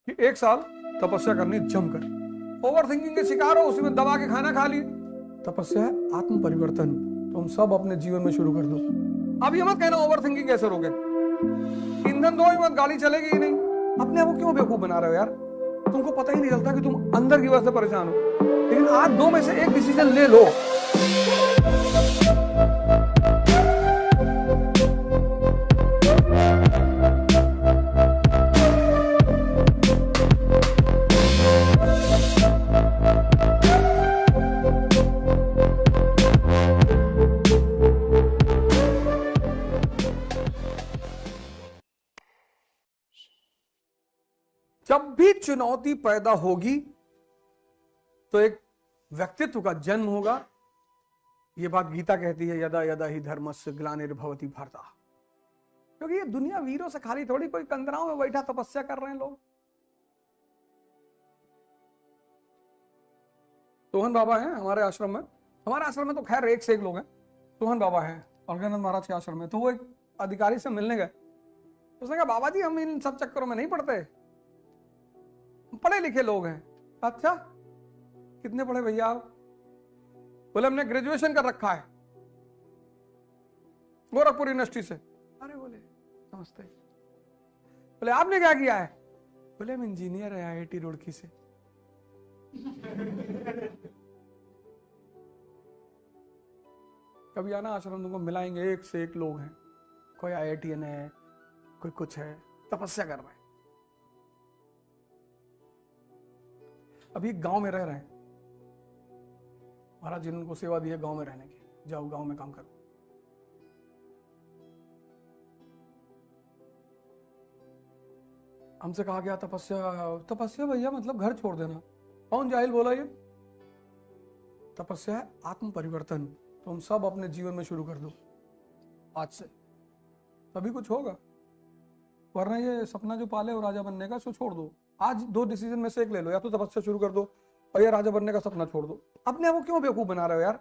कि 1 साल तपस्या करनी जमकर। ओवर थिंकिंग के शिकार हो, उसी में दबा के खाना खा लिए। तपस्या है आत्म परिवर्तन, तुम सब अपने जीवन में शुरू कर दो। अब ये मत कहना ओवर थिंकिंग कैसे रोके, ईंधन दो ही मत, गाड़ी चलेगी ही नहीं। अपने आप को क्यों बेवकूफ बना रहे हो यार? तुमको पता ही नहीं चलता कि तुम अंदर की वजह से परेशान हो। लेकिन आज 2 में से एक डिसीजन ले लो। जब भी चुनौती पैदा होगी तो एक व्यक्तित्व का जन्म होगा। यह बात गीता कहती है, यदा यदा ही धर्मस्य ग्लानिर्भवति भारत। क्योंकि ये दुनिया वीरों से खाली थोड़ी, कोई कंदराओं में बैठा तपस्या कर रहे हैं लोग। सोहन बाबा हैं हमारे आश्रम में। हमारे आश्रम में तो खैर एक से एक लोग हैं। सोहन बाबा हैं अलकानंद महाराज के आश्रम में। तो वो एक अधिकारी से मिलने गए। उसने कहा बाबा जी हम इन सब चक्करों में नहीं पड़ते, पढ़े लिखे लोग हैं। अच्छा कितने पढ़े भैया आप? बोले हमने ग्रेजुएशन कर रखा है गोरखपुर यूनिवर्सिटी से। अरे बोले नमस्ते। बोले आपने क्या किया है? बोले हम इंजीनियर है IIT रुड़की से। कभी आना आश्रम, तुमको मिलाएंगे, एक से एक लोग हैं। कोई IITN है, कोई कुछ है, तपस्या कर रहे हैं। अभी गांव में रह रहे हैं। महाराज जी ने उनको सेवा दी है गांव में रहने की, जाओ गांव में काम करो। हमसे कहा गया तपस्या, तपस्या भैया मतलब घर छोड़ देना। कौन जाहिल बोला ये? तपस्या है आत्म परिवर्तन, तुम सब अपने जीवन में शुरू कर दो आज से, तभी कुछ होगा। वरना ये सपना जो पाले हो राजा बनने का, सो छोड़ दो। आज 2 डिसीजन में से एक ले लो, या तो तपस्या शुरू कर दो और या राजा बनने का सपना छोड़ दो। अपने आप को क्यों बेवकूफ बना रहे हो यार?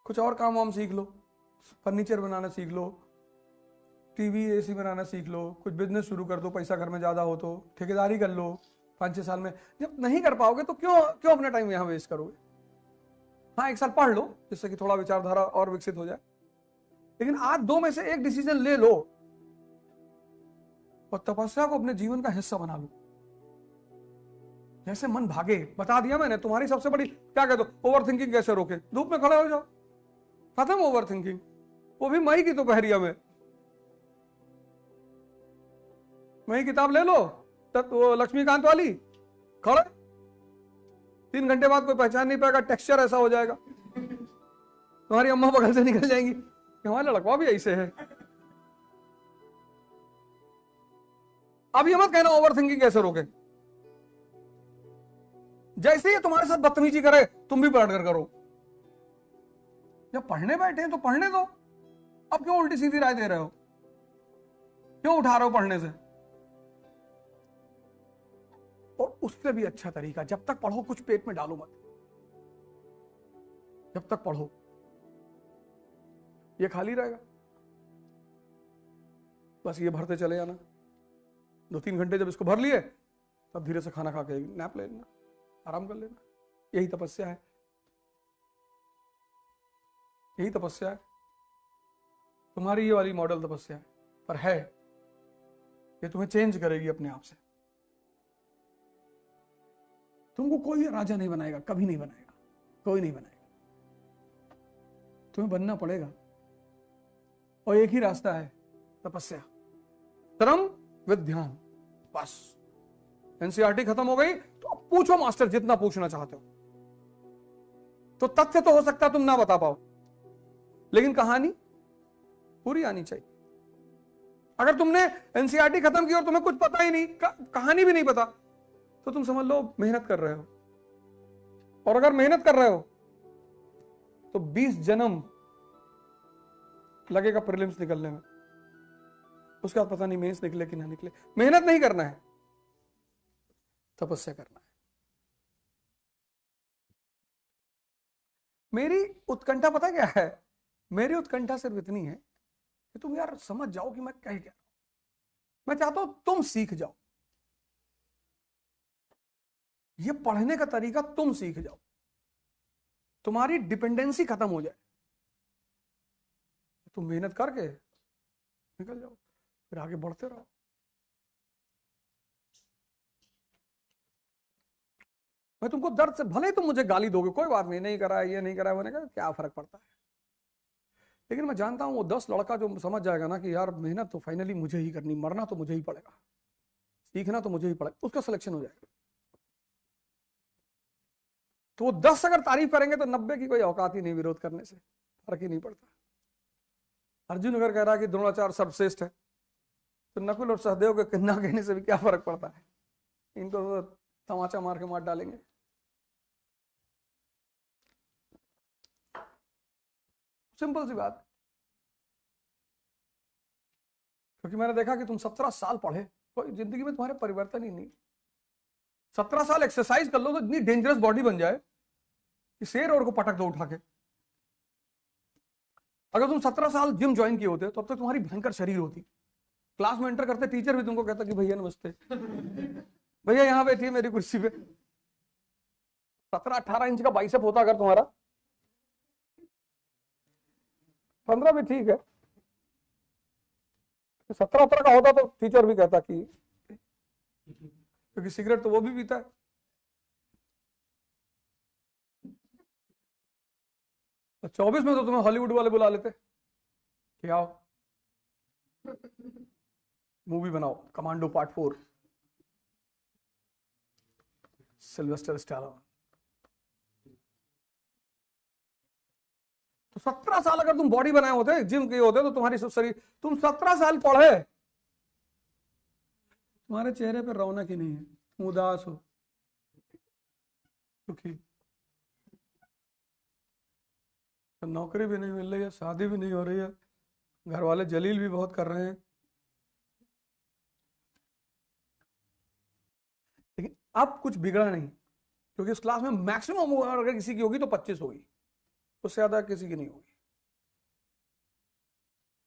कुछ और काम वाम सीख लो, फर्नीचर बनाना सीख लो, टीवी AC बनाना सीख लो, कुछ बिजनेस शुरू कर दो, पैसा घर में ज्यादा हो तो ठेकेदारी कर लो 5-6 साल में। जब नहीं कर पाओगे तो क्यों अपना टाइम यहां वेस्ट करोगे? हाँ 1 साल पढ़ लो जिससे कि थोड़ा विचारधारा और विकसित हो जाए। लेकिन आज 2 में से एक डिसीजन ले लो और तपस्या को अपने जीवन का हिस्सा बना लो। जैसे मन भागे, बता दिया मैंने। तुम्हारी सबसे बड़ी क्या कहते हो, ओवर थिंकिंग कैसे रोके? धूप में खड़े हो जाओ, खत्म ओवर थिंकिंग। वो भी मई की दोपहरिया में। मई किताब ले लो, वो लक्ष्मीकांत वाली, खड़े 3 घंटे बाद कोई पहचान नहीं पाएगा, टेक्सचर ऐसा हो जाएगा। तुम्हारी अम्मा बगल से निकल जाएंगी, हमारा लड़का भी ऐसे है। अब ये मत कहना ओवर थिंकिंग कैसे रोके। जैसे ये तुम्हारे साथ बदतमीजी करे, तुम भी पढ़ कर करो। जब पढ़ने बैठे हैं तो पढ़ने दो। अब क्यों उल्टी सीधी राय दे रहे हो? क्यों उठा रहे हो पढ़ने से? और उससे भी अच्छा तरीका, जब तक पढ़ो कुछ पेट में डालो मत। जब तक पढ़ो ये खाली रहेगा, बस ये भरते चले जाना। 2-3 घंटे जब इसको भर लिए, तब धीरे से खाना खा के नैप ले लेना, आराम कर लेना। यही तपस्या है, यही तपस्या है। तुम्हारी ये वाली मॉडल तपस्या है, पर है ये तुम्हें चेंज करेगी अपने आप से। तुमको कोई राजा नहीं बनाएगा, कभी नहीं बनाएगा, कोई नहीं बनाएगा। तुम्हें बनना पड़ेगा, और एक ही रास्ता है, तपस्या, कर्म विद ध्यान। बस NCERT खत्म हो गई तो अब पूछो मास्टर जितना पूछना चाहते हो। तो तथ्य तो हो सकता है तुम ना बता पाओ, लेकिन कहानी पूरी आनी चाहिए। अगर तुमने NCERT खत्म की और तुम्हें कुछ पता ही नहीं, कहानी भी नहीं पता, तो तुम समझ लो मेहनत कर रहे हो। और अगर मेहनत कर रहे हो तो 20 जन्म लगेगा प्रीलिम्स निकलने में। उसके बाद पता नहीं मेंस निकले कि ना निकले। मेहनत नहीं करना है, तपस्या करना है। मेरी उत्कंठा पता क्या है? मेरी उत्कंठा सिर्फ इतनी है कि तुम यार समझ जाओ कि मैं कह क्या। मैं चाहता हूं तुम सीख जाओ, ये पढ़ने का तरीका तुम सीख जाओ, तुम्हारी डिपेंडेंसी खत्म हो जाए, तुम मेहनत करके निकल जाओ, फिर आगे बढ़ते रहो। मैं तुमको दर्द से, भले ही तुम मुझे गाली दोगे, कोई बात नहीं, नहीं करा है, ये नहीं करा है, मैंने कहा क्या फर्क पड़ता है, लेकिन मैं जानता हूं वो 10 लड़का जो समझ जाएगा ना कि यार मेहनत तो फाइनली मुझे ही करनी, मरना तो मुझे ही पड़ेगा, सीखना तो मुझे ही पड़ेगा, उसका सिलेक्शन हो जाएगा। तो वो 10 अगर तारीफ करेंगे तो 90 की कोई औकात ही नहीं विरोध करने से, फर्क ही नहीं पड़ता। अर्जुन अगर कह रहा है कि द्रोणाचार्य सर्वश्रेष्ठ है, तो नकुल और सहदेव के कन्ना कहने से भी क्या फर्क पड़ता है, इनको तो तमाचा मार के मार डालेंगे। सिंपल सी बात। क्योंकि मैंने देखा कि तुम 17 साल पढ़े, कोई जिंदगी में तुम्हारे परिवर्तन ही नहीं। 17 साल एक्सरसाइज कर लो तो इतनी डेंजरस बॉडी बन जाए कि शेर और को पटक दो उठा के। अगर तुम 17 साल जिम ज्वाइन किए होते तो अब तक तुम्हारी भयंकर शरीर होती, क्लास में एंटर करते टीचर भी तुमको कहता कि भैया नमस्ते, भैया यहां बैठिए मेरी कुर्सी पे। 17-18 इंच का बाइसेप होता अगर तुम्हारा, 15 भी ठीक है, 17-18 का होता तो टीचर भी कहता कि, क्योंकि सिगरेट तो वो भी पीता है। तो 24 में तो तुम्हें हॉलीवुड वाले बुला लेते कि आओ मूवी बनाओ, कमांडो पार्ट 4, सिल्वेस्टर स्टैलोन। तो 17 साल अगर तुम बॉडी बनाए होते, जिम किए होते, तो तुम्हारी सब शरीर, तुम 17 साल पढ़े, तुम्हारे चेहरे पर रौनक ही नहीं है, तुम उदास हो, दुखी, नौकरी भी नहीं मिल रही है, शादी भी नहीं हो रही है, घर वाले जलील भी बहुत कर रहे हैं, लेकिन अब कुछ बिगड़ा नहीं, क्योंकि इस क्लास में मैक्सिमम अगर किसी की होगी तो 25 होगी, उससे ज्यादा किसी की नहीं होगी।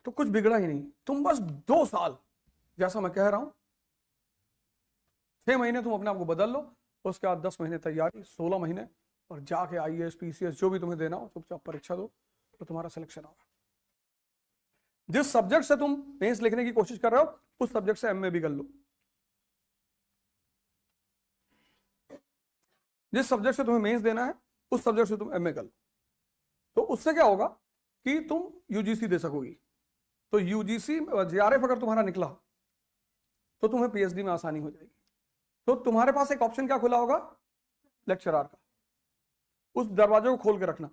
तो कुछ बिगड़ा ही नहीं, तुम बस 2 साल, जैसा मैं कह रहा हूं, 6 महीने तुम अपने आप को बदल लो, उसके बाद 10 महीने तैयारी, 16 महीने, और जाके IAS PCS जो भी तुम्हें देना हो चुपचाप परीक्षा दो, तो तुम्हारा सिलेक्शन होगा। जिस सब्जेक्ट से तुम मेंस लिखने की कोशिश कर रहे हो, उस सब्जेक्ट से MA भी कर लो। जिस सब्जेक्ट से तुम्हें मेंस देना है, उस सब्जेक्ट से तुम MA कर लो, तो उससे क्या होगा कि तुम UGC दे सकोगी। तो UGC JRF अगर तुम्हारा निकला तो तुम्हें PhD में आसानी हो जाएगी। तो तुम्हारे पास एक ऑप्शन क्या खुला होगा, लेक्चरर का। उस दरवाजे को खोल के रखना।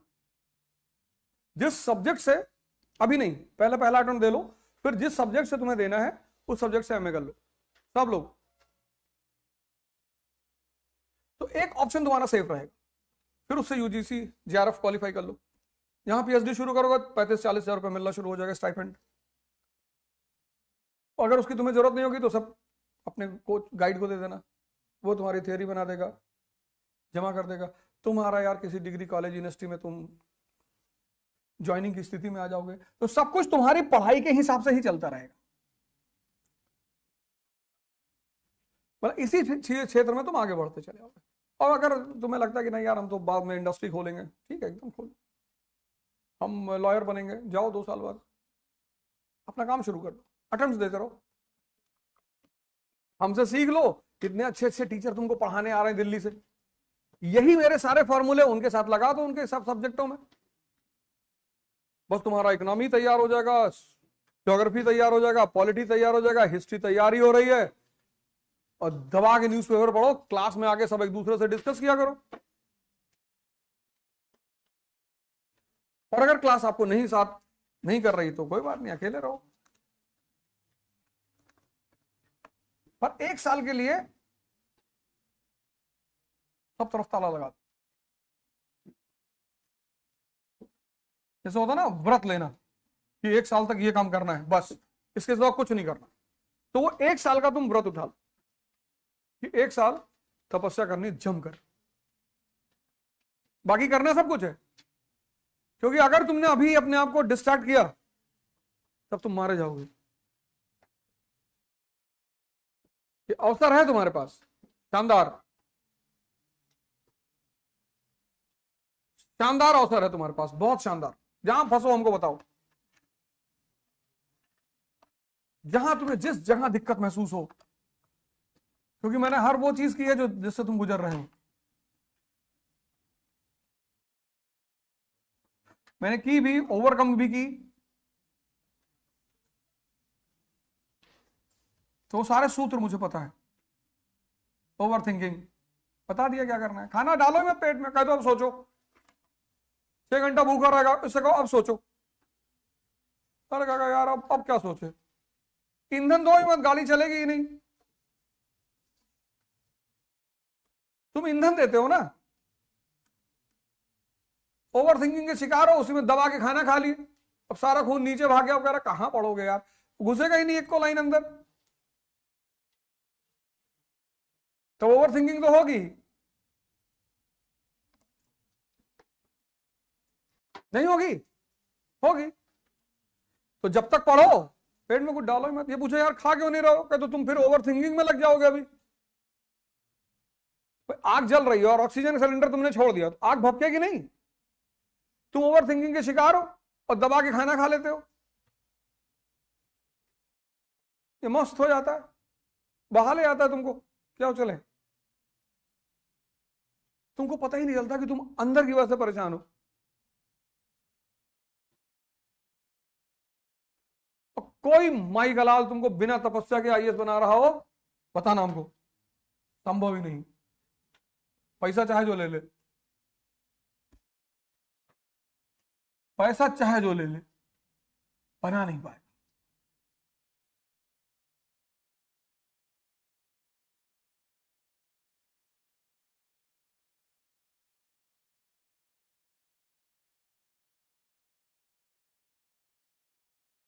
जिस सब्जेक्ट से, अभी नहीं, पहले पहला अटेम्प्ट दे लो, फिर जिस सब्जेक्ट से तुम्हें देना है उस सब्जेक्ट से MA कर लो, सब लोग। तो एक ऑप्शन तुम्हारा सेफ रहेगा, फिर उससे UGC JRF क्वालिफाई कर लो। यहां PhD शुरू करोगे 35-40 हजार रुपये मिलना शुरू हो जाएगा स्टाइपेंड। और अगर उसकी तुम्हें जरूरत नहीं होगी तो सब अपने कोच गाइड को दे देना, वो तुम्हारी थियरी बना देगा, जमा कर देगा। तुम्हारा यार किसी डिग्री कॉलेज यूनिवर्सिटी में तुम ज्वाइनिंग की स्थिति में आ जाओगे, तो सब कुछ तुम्हारी पढ़ाई के हिसाब से ही चलता रहेगा। मतलब इसी क्षेत्र में तुम आगे बढ़ते चले जाओगे। और अगर तुम्हें लगता है कि नहीं यार हम तो बाद में इंडस्ट्री खोलेंगे, ठीक है, एकदम खोलो, हम लॉयर बनेंगे, जाओ 2 साल बाद अपना काम शुरू कर दो, अटेम्प्ट्स देते रहो, हमसे सीख लो। कितने अच्छे अच्छे टीचर तुमको पढ़ाने आ रहे हैं दिल्ली से, यही मेरे सारे फॉर्मूले उनके साथ लगा दो, उनके सब सब्जेक्टों में, बस तुम्हारा इकोनॉमी तैयार हो जाएगा, ज्योग्राफी तैयार हो जाएगा, पॉलिटी तैयार हो जाएगा, हिस्ट्री तैयारी हो रही है, और दबा के न्यूज़पेपर पढ़ो, क्लास में आके सब एक दूसरे से डिस्कस किया करो। और अगर क्लास आपको नहीं साथ नहीं कर रही तो कोई बात नहीं, अकेले रहो। पर 1 साल के लिए सब तरफ ताला लगा दो। जैसे होता ना व्रत लेना कि 1 साल तक ये काम करना है, बस इसके सिवा कुछ नहीं करना, तो वो 1 साल का तुम व्रत उठा लो कि 1 साल तपस्या करनी जमकर, बाकी करना सब कुछ है। क्योंकि अगर तुमने अभी अपने आप को डिस्ट्रैक्ट किया तब तुम मारे जाओगे। ये अवसर है तुम्हारे पास, शानदार शानदार अवसर है तुम्हारे पास, बहुत शानदार। जहां फंसो हमको बताओ, जहां तुम्हें जिस जगह दिक्कत महसूस हो, क्योंकि मैंने हर वो चीज की है जो जिससे तुम गुजर रहे हो। मैंने की भी, ओवरकम भी की, तो सारे सूत्र मुझे पता है। ओवर थिंकिंग, बता दिया क्या करना है। खाना डालो मैं पेट में, कह दो अब सोचो, 6 घंटा भूखा रहेगा, इससे कहो अब सोचो। अरे कहा यार अब क्या सोचे, ईंधन दो ही मत, गाड़ी चलेगी ही नहीं। तुम ईंधन देते हो ना, ओवर थिंकिंग के शिकार हो, उसी में दबा के खाना खा लिए, अब सारा खून नीचे भाग गया। कह रहा कहां पड़ोगे यार, घुसेगा ही नहीं एक को लाइन अंदर, तो ओवर थिंकिंग तो होगी नहीं होगी, होगी। तो जब तक पढ़ो पेट में कुछ डालो ही मत। ये पूछो यार खा क्यों नहीं रहो, कह तो तुम फिर ओवर थिंकिंग में लग जाओगे। अभी आग जल रही है और ऑक्सीजन सिलेंडर तुमने छोड़ दिया, तो आग भपकेगी नहीं। तुम ओवर थिंकिंग के शिकार हो और दबा के खाना खा लेते हो, ये मस्त हो जाता है, बहा ले आता है तुमको, क्या हो चले, तुमको पता ही नहीं चलता कि तुम अंदर की वजह से परेशान हो। और कोई माई गलाल तुमको बिना तपस्या के आईएएस बना रहा हो, बताना हमको, संभव ही नहीं। पैसा चाहे जो ले ले, पैसा चाहे जो ले ले, बना नहीं पाए।